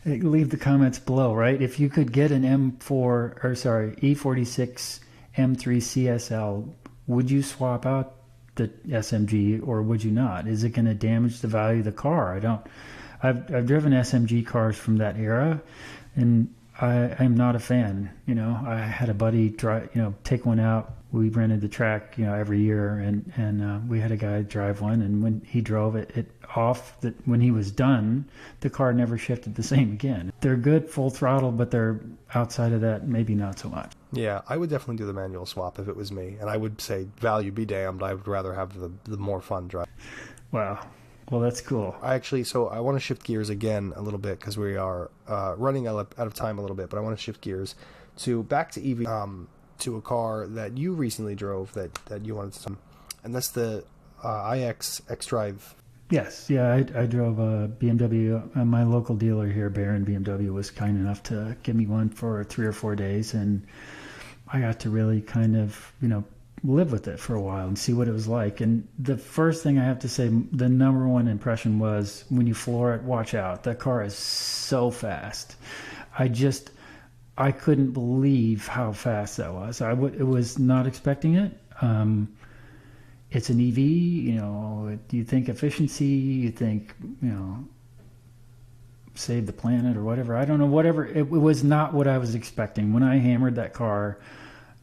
Leave the comments below, right? If you could get an E46 M3 CSL, would you swap out the SMG or would you not? Is it going to damage the value of the car? I've driven SMG cars from that era, and I'm not a fan. You know, I had a buddy take one out. We rented the track, you know, every year, and we had a guy drive one, and when he drove it off, that when he was done, the car never shifted the same again. They're good full throttle, but they're outside of that, maybe not so much. Yeah, I would definitely do the manual swap if it was me, and I would say value be damned. I would rather have the more fun drive. Wow. Well, that's cool. I want to shift gears again a little bit because we are running out of time a little bit, but I want to shift gears back to EV. To a car that you recently drove that you wanted to, and that's the iX xDrive. Yes, yeah, I drove a BMW. My local dealer here, Barron BMW, was kind enough to give me one for 3 or 4 days, and I got to really kind of, you know, live with it for a while and see what it was like. And the first thing I have to say, the number one impression was when you floor it, watch out. That car is so fast. I couldn't believe how fast that was. I was not expecting it. It's an EV, you know, you think efficiency, you think, you know, save the planet or whatever. I don't know, whatever. It was not what I was expecting. When I hammered that car,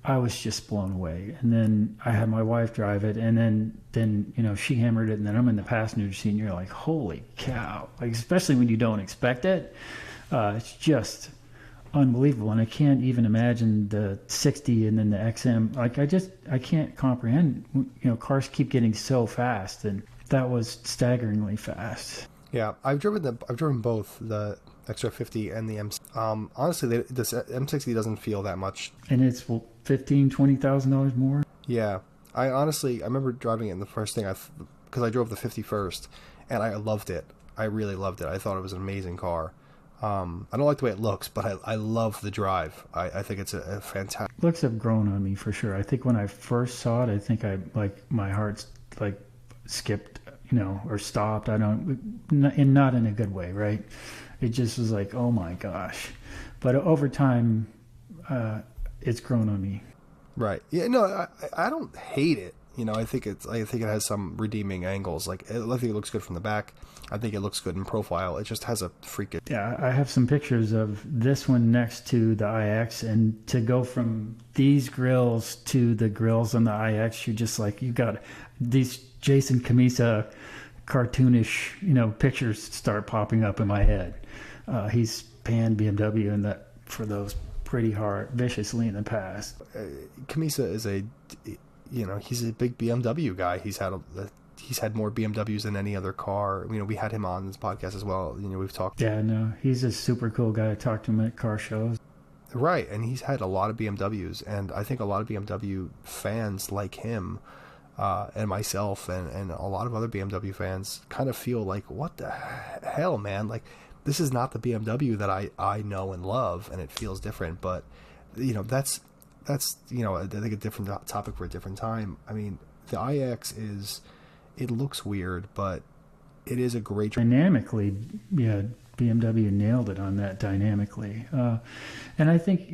I was just blown away. And then I had my wife drive it, and then you know, she hammered it, and then I'm in the passenger seat, and you're like, holy cow. Like, especially when you don't expect it. It's just unbelievable, and I can't even imagine the 60 and then the XM. Like, I can't comprehend. You know, cars keep getting so fast, and that was staggeringly fast. Yeah, I've driven both the XR50 and the M. Honestly, this M60 doesn't feel that much, and it's $15,000-$20,000 more. Yeah, I remember driving it, and the first thing because I drove the 50 first, and I loved it. I really loved it. I thought it was an amazing car. I don't like the way it looks, but I love the drive. I think it's a fantastic. Looks have grown on me for sure. I think when I first saw it, I think my heart like skipped, you know, or stopped. Not in a good way, right? It just was like, oh my gosh. But over time, it's grown on me. Right. Yeah. No, I don't hate it. You know, I think it has some redeeming angles. Like, I think it looks good from the back. I think it looks good in profile. It just has a freaking... Yeah, I have some pictures of this one next to the iX, and to go from these grills to the grills on the iX, you're just like, you got these Jason Camisa cartoonish, you know, pictures start popping up in my head. He's panned BMW in that for those pretty hard, viciously in the past. Kamisa is he's a big BMW guy. He's had more BMWs than any other car. We had him on this podcast as well. We've talked. Yeah, no, he's a super cool guy. I talked to him at car shows. Right, and he's had a lot of BMWs, and I think a lot of BMW fans like him, and myself, and a lot of other BMW fans kind of feel like, what the hell, man? Like, this is not the BMW that I know and love, and it feels different. But that's I think a different topic for a different time. I mean, the iX it looks weird, but it is a great dynamically. Yeah, BMW nailed it on that dynamically, and I think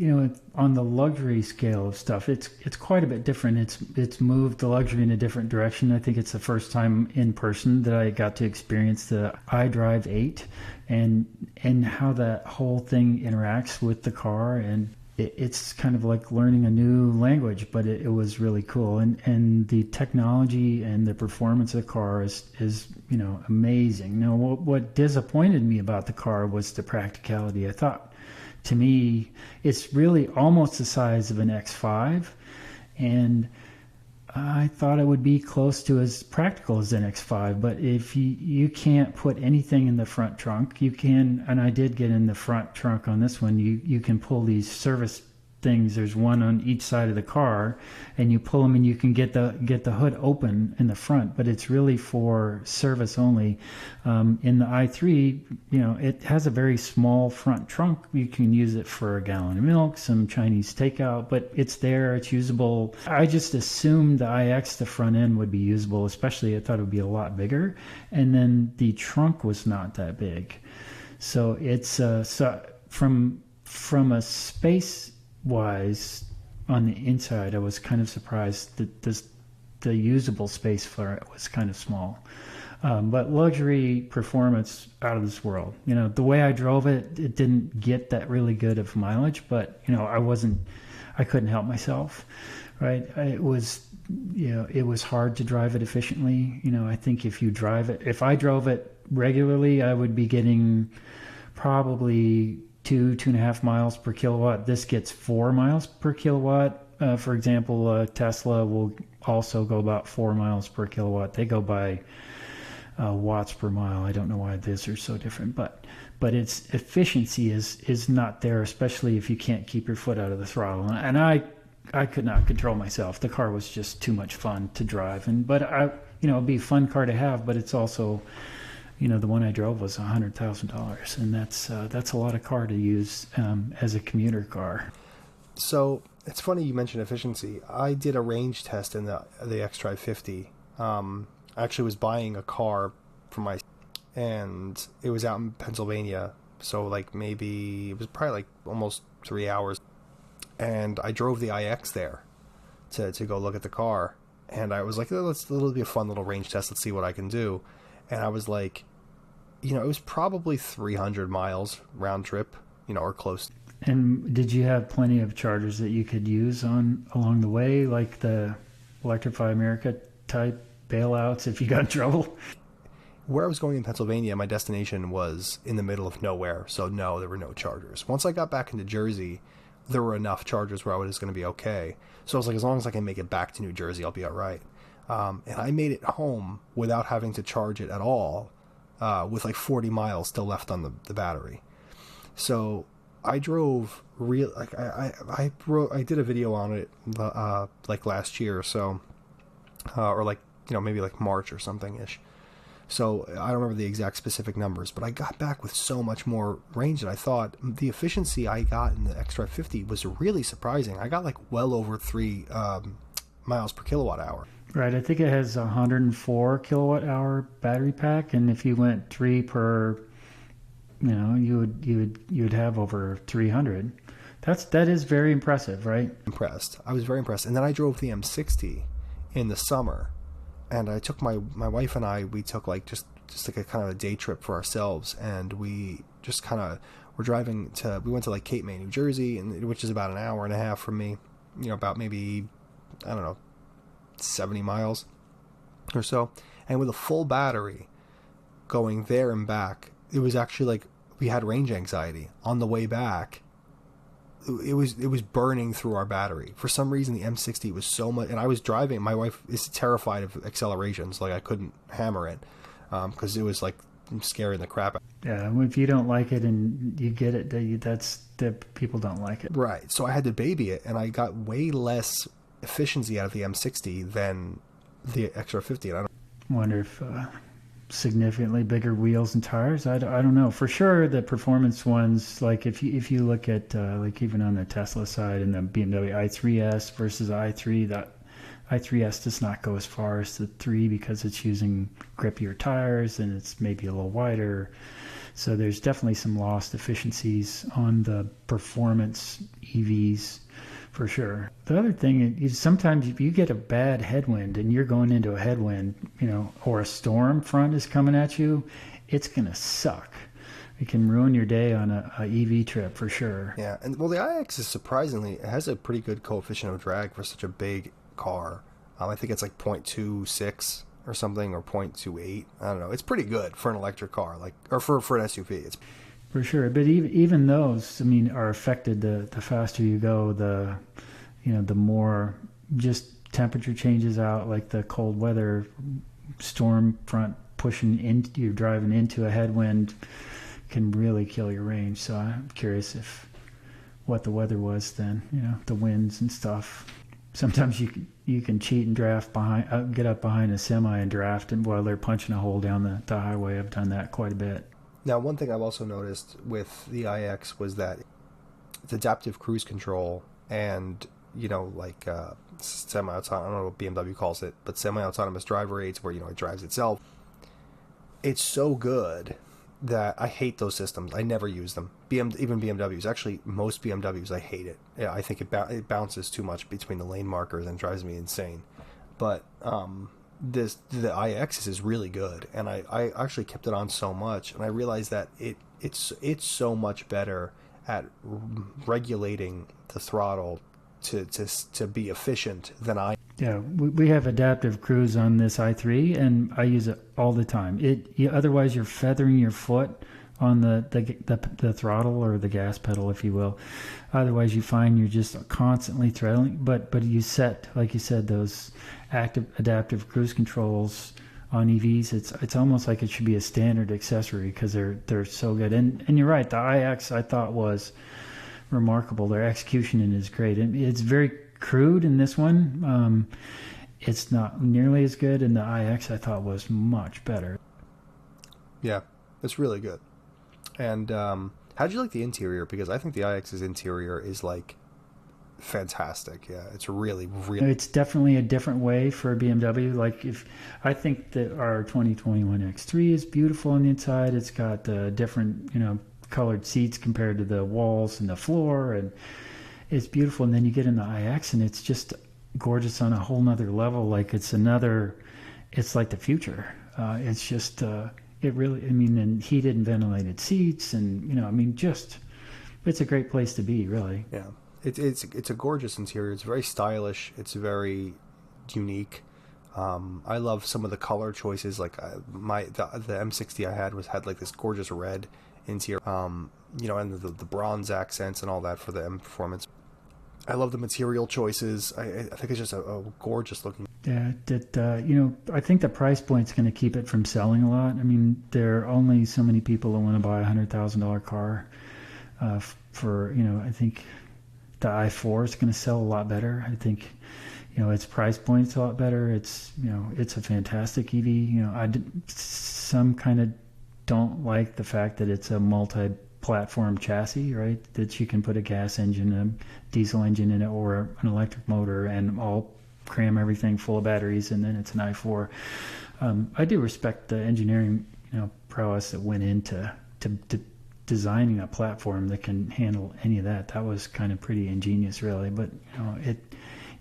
on the luxury scale of stuff, it's quite a bit different. It's moved the luxury in a different direction. I think it's the first time in person that I got to experience the iDrive 8 and how that whole thing interacts with the car, and it's kind of like learning a new language, but it was really cool. And the technology and the performance of the car is amazing. Now, what disappointed me about the car was the practicality. I thought, to me, it's really almost the size of an X5, and I thought it would be close to as practical as an X5, but if you can't put anything in the front trunk, you can, and I did get in the front trunk on this one, you can pull these service things. There's one on each side of the car, and you pull them and you can get the hood open in the front, but it's really for service only. In the i3, it has a very small front trunk. You can use it for a gallon of milk, some Chinese takeout, but it's there, it's usable. I just assumed the iX, the front end, would be usable, especially I thought it would be a lot bigger, and then the trunk was not that big. So it's so from a space wise on the inside, I was kind of surprised that the usable space for it was kind of small. But luxury performance out of this world. The way I drove it, it didn't get that really good of mileage, but I couldn't help myself, right? It was hard to drive it efficiently. I think if I drove it regularly, I would be getting probably 2.5 miles per kilowatt. This gets 4 miles per kilowatt. For example, Tesla will also go about 4 miles per kilowatt. They go by watts per mile. I don't know why these are so different, but its efficiency is not there, especially if you can't keep your foot out of the throttle. And I could not control myself. The car was just too much fun to drive. It'd be a fun car to have, but it's also, the one I drove was $100,000, and that's a lot of car to use as a commuter car. So it's funny you mentioned efficiency. I did a range test in the xDrive 50. I actually was buying a car for and it was out in Pennsylvania. So maybe it was probably almost 3 hours, and I drove the iX there to go look at the car, and I was like, it'll be a fun little range test. Let's see what I can do. And I was like, it was probably 300 miles round trip, or close. And did you have plenty of chargers that you could use along the way, like the Electrify America type bailouts if you got in trouble? Where I was going in Pennsylvania, my destination was in the middle of nowhere, so no, there were no chargers. Once I got back into Jersey, there were enough chargers where I was going to be okay. So I was like, as long as I can make it back to New Jersey, I'll be all right. And I made it home without having to charge it at all, with 40 miles still left on the battery. So I drove I did a video on it last year or so, or maybe March or something ish. So I don't remember the exact specific numbers, but I got back with so much more range that I thought. The efficiency I got in the xDrive 50 was really surprising. I got well over 3 miles per kilowatt hour. Right, I think it has 104 kilowatt hour battery pack, and if you went 3 per, you would have over 300. That is very impressive, right? I was very impressed. And then I drove the M60 in the summer, and I took my wife and we took just a kind of a day trip for ourselves, and we just kind of we went to Cape May, New Jersey, which is about an hour and a half from me, about maybe, I don't know, 70 miles or so. And with a full battery going there and back, it was actually we had range anxiety on the way back. It was burning through our battery. For some reason, the M60 was so much, and I was driving. My wife is terrified of accelerations. Like, I couldn't hammer it because it was like scaring the crap out. Yeah, if you don't like it and you get it, that people don't like it. Right. So I had to baby it, and I got way less efficiency out of the M60 than the XR50. And I don't wonder if significantly bigger wheels and tires. I don't know for sure. The performance ones, like if you look at like even on the Tesla side and the BMW i3S versus i3, that i3S does not go as far as the 3 because it's using grippier tires and it's maybe a little wider. So there's definitely some lost efficiencies on the performance EVs for sure. The other thing is sometimes if you get a bad headwind and you're going into a headwind, or a storm front is coming at you, it's going to suck. It can ruin your day on a EV trip for sure. Yeah, and well, the iX is surprisingly, it has a pretty good coefficient of drag for such a big car. I think it's like 0.26 or something, or 0.28. I don't know. It's pretty good for an electric car, or for an SUV. It's for sure. But even those, are affected. The faster you go, the more just temperature changes out, like the cold weather, storm front pushing into, you're driving into a headwind can really kill your range. So I'm curious what the weather was then, the winds and stuff. Sometimes you can cheat and draft get up behind a semi and draft and while they're punching a hole down the highway. I've done that quite a bit. Now, one thing I've also noticed with the iX was that it's adaptive cruise control and, semi-autonomous, I don't know what BMW calls it, but semi-autonomous driver aids where, it drives itself. It's so good that I hate those systems. I never use them. Even BMWs. Actually, most BMWs, I hate it. Yeah, I think it bounces too much between the lane markers and drives me insane. But the iX is really good, and I actually kept it on so much, and I realized that it's so much better at regulating the throttle to be efficient than I. Yeah, we have adaptive cruise on this i3, and I use it all the time. Otherwise, you're feathering your foot on the throttle or the gas pedal, if you will. Otherwise, you find you're just constantly throttling. But you set, like you said, those adaptive cruise controls on EVs. It's almost like it should be a standard accessory because they're so good. And you're right, the iX I thought was remarkable. Their execution in is great. And it's very crude in this one. It's not nearly as good, and the iX I thought was much better. Yeah, it's really good. And how'd you like the interior? Because I think the iX's interior is fantastic. Yeah, it's really. It's definitely a different way for a BMW. I think that our 2021 X3 is beautiful on the inside. It's got the different colored seats compared to the walls and the floor, and it's beautiful. And then you get in the iX and it's just gorgeous on a whole nother level. It's like the future. It's just it really, and heated and ventilated seats, and it's a great place to be, really. Yeah, it's a gorgeous interior. It's very stylish. It's very unique. I love some of the color choices. The M60 I had had this gorgeous red interior, and the bronze accents and all that for the M Performance. I love the material choices. I think it's just a gorgeous looking. Yeah, I think the price point's going to keep it from selling a lot. There are only so many people that want to buy a $100,000 car. I think the i4 is going to sell a lot better. I think, its price point's a lot better. It's a fantastic EV. Some kind of don't like the fact that it's a multi-platform chassis, right? That you can put a gas engine, a diesel engine in it, or an electric motor, and all cram everything full of batteries, and then it's an i4. I do respect the engineering, prowess that went into designing a platform that can handle any of that. That was kind of pretty ingenious, really. But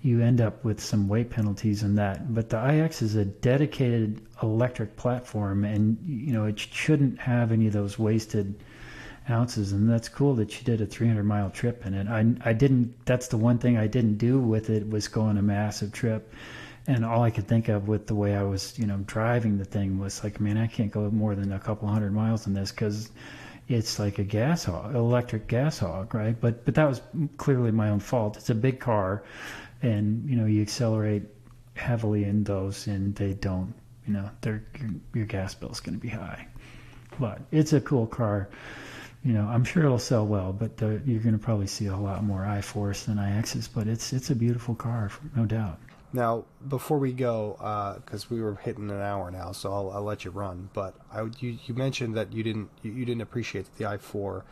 you end up with some weight penalties in that. But the iX is a dedicated electric platform, and it shouldn't have any of those wasted ounces. And that's cool that you did a 300-mile trip in it. I didn't. That's the one thing I didn't do with it, was go on a massive trip. And all I could think of with the way I was, driving the thing was like, man, I can't go more than a couple 100 miles in this, because it's like a gas hog, electric gas hog, right? But that was clearly my own fault. It's a big car, and you accelerate heavily in those, and they don't, your gas bill is going to be high. But it's a cool car. I'm sure it'll sell well, but you're going to probably see a lot more I-Force than iXs. But it's a beautiful car, no doubt. Now, before we go, because we were hitting an hour now, so I'll let you run. But you mentioned that you didn't appreciate that the i4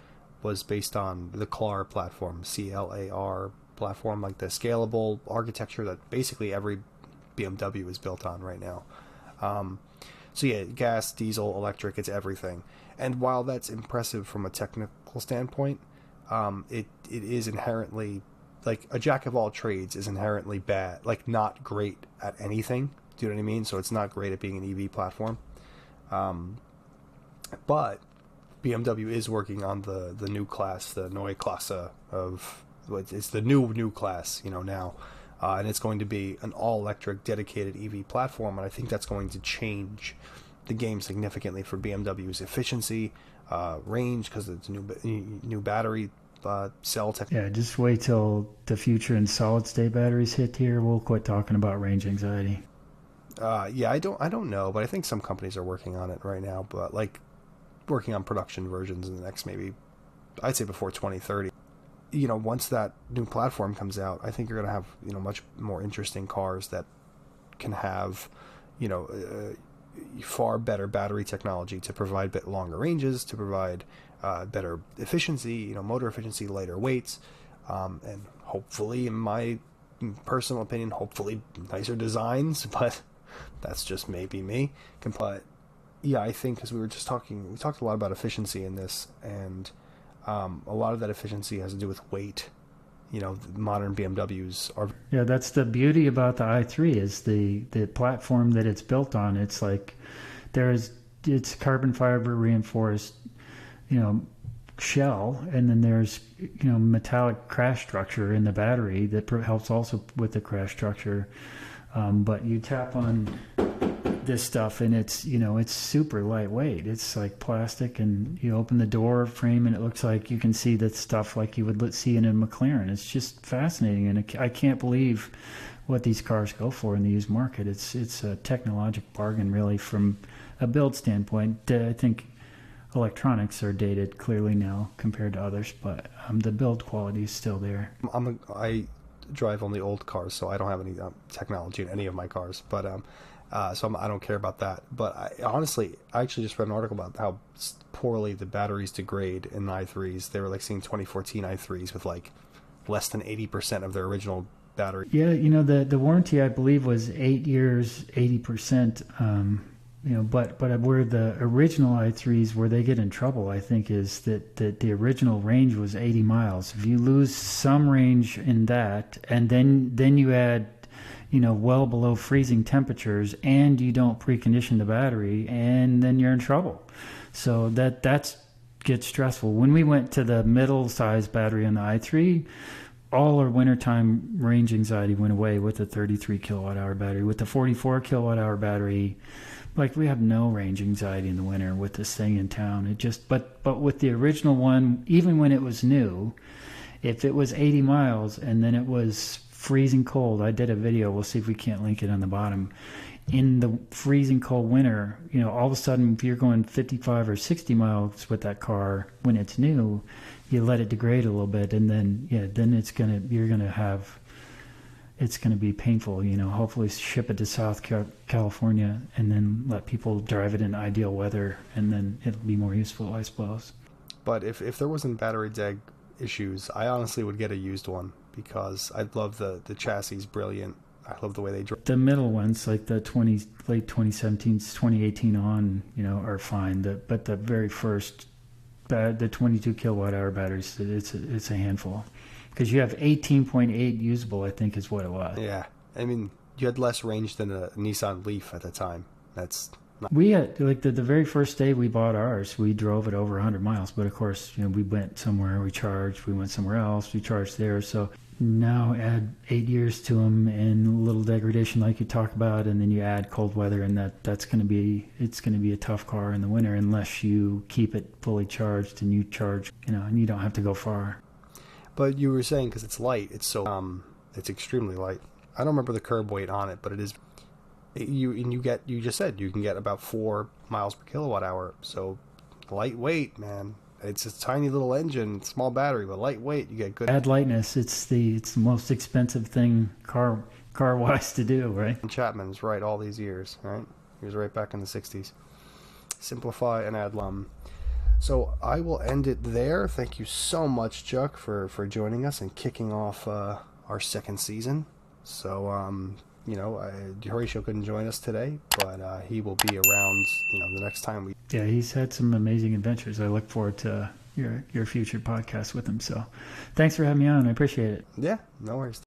was based on the CLAR platform, CLAR platform, like the scalable architecture that basically every BMW is built on right now. So yeah, gas, diesel, electric, it's everything. And while that's impressive from a technical standpoint, it is inherently, like, a jack of all trades is inherently bad, like not great at anything. Do you know what I mean? So it's not great at being an EV platform. But BMW is working on the new class, the Neue Klasse of, it's the new class, now. And it's going to be an all-electric dedicated EV platform, and I think that's going to change the game significantly for BMW's efficiency, range, because it's new battery cell technology. Yeah, just wait till the future and solid-state batteries hit here. We'll quit talking about range anxiety. Yeah, I don't know, but I think some companies are working on it right now, but like working on production versions in the next, maybe, I'd say before 2030. Once that new platform comes out, I think you're going to have, much more interesting cars that can have, far better battery technology to provide a bit longer ranges, to provide better efficiency, motor efficiency, lighter weights, and hopefully, in my personal opinion, hopefully nicer designs, but that's just maybe me. But yeah, I think, because we talked a lot about efficiency in this, and a lot of that efficiency has to do with weight. Modern BMWs are... Yeah, that's the beauty about the i3 is the platform that it's built on. It's like it's carbon fiber reinforced, shell, and then there's, metallic crash structure in the battery that helps also with the crash structure. But you tap on this stuff and it's super lightweight. It's like plastic, and you open the door frame and it looks like you can see that stuff like you would see in a McLaren. It's just fascinating, and I can't believe what these cars go for in the used market. It's a technological bargain, really, from a build standpoint. I think electronics are dated clearly now compared to others, but the build quality is still there. I drive only old cars, so I don't have any technology in any of my cars, but so I don't care about that. But I actually just read an article about how poorly the batteries degrade in i3s. They were like seeing 2014 i3s with like less than 80% of their original battery. Yeah, the warranty, I believe, was 8 years, 80%. But where the original i3s, where they get in trouble, I think, is that the original range was 80 miles. If you lose some range in that, and then you add, well below freezing temperatures, and you don't precondition the battery, and then you're in trouble. So that gets stressful. When we went to the middle-sized battery on the i3, all our wintertime range anxiety went away with the 33 kilowatt-hour battery. With the 44 kilowatt-hour battery, like, we have no range anxiety in the winter with this thing in town. But with the original one, even when it was new, if it was 80 miles and then it was freezing cold, I did a video, we'll see if we can't link it on the bottom. In the freezing cold winter, all of a sudden, if you're going 55 or 60 miles with that car when it's new, you let it degrade a little bit, and then it's going to be painful. Hopefully ship it to South California and then let people drive it in ideal weather, and then it'll be more useful, I suppose. But if there wasn't battery deg issues, I honestly would get a used one, because I love the chassis is brilliant. I love the way they drive. The middle ones, like the late 2017, 2018 on, are fine. But the very first, the 22 kilowatt hour batteries, it's a handful. Because you have 18.8 usable, I think, is what it was. Yeah. I mean, you had less range than a Nissan Leaf at the time. That's not... We had, like, the very first day we bought ours, we drove it over 100 miles. But, of course, we went somewhere, we charged, we went somewhere else, we charged there. So Now add 8 years to them and a little degradation like you talk about, and then you add cold weather, and it's going to be a tough car in the winter unless you keep it fully charged and you charge, and you don't have to go far. But you were saying because it's light, it's extremely light. I don't remember the curb weight on it, but it is. You just said you can get about 4 miles per kilowatt hour. So lightweight, man. It's a tiny little engine, small battery, but lightweight. You get good. Add lightness. It's the most expensive thing car wise to do, right? And Chapman's right all these years, right? He was right back in the 60s. Simplify and add lum. So I will end it there. Thank you so much, Chuck, for joining us and kicking off our second season. So Horatio couldn't join us today, but he will be around, the next time we. Yeah, he's had some amazing adventures. I look forward to your future podcast with him. So, thanks for having me on. I appreciate it. Yeah, no worries.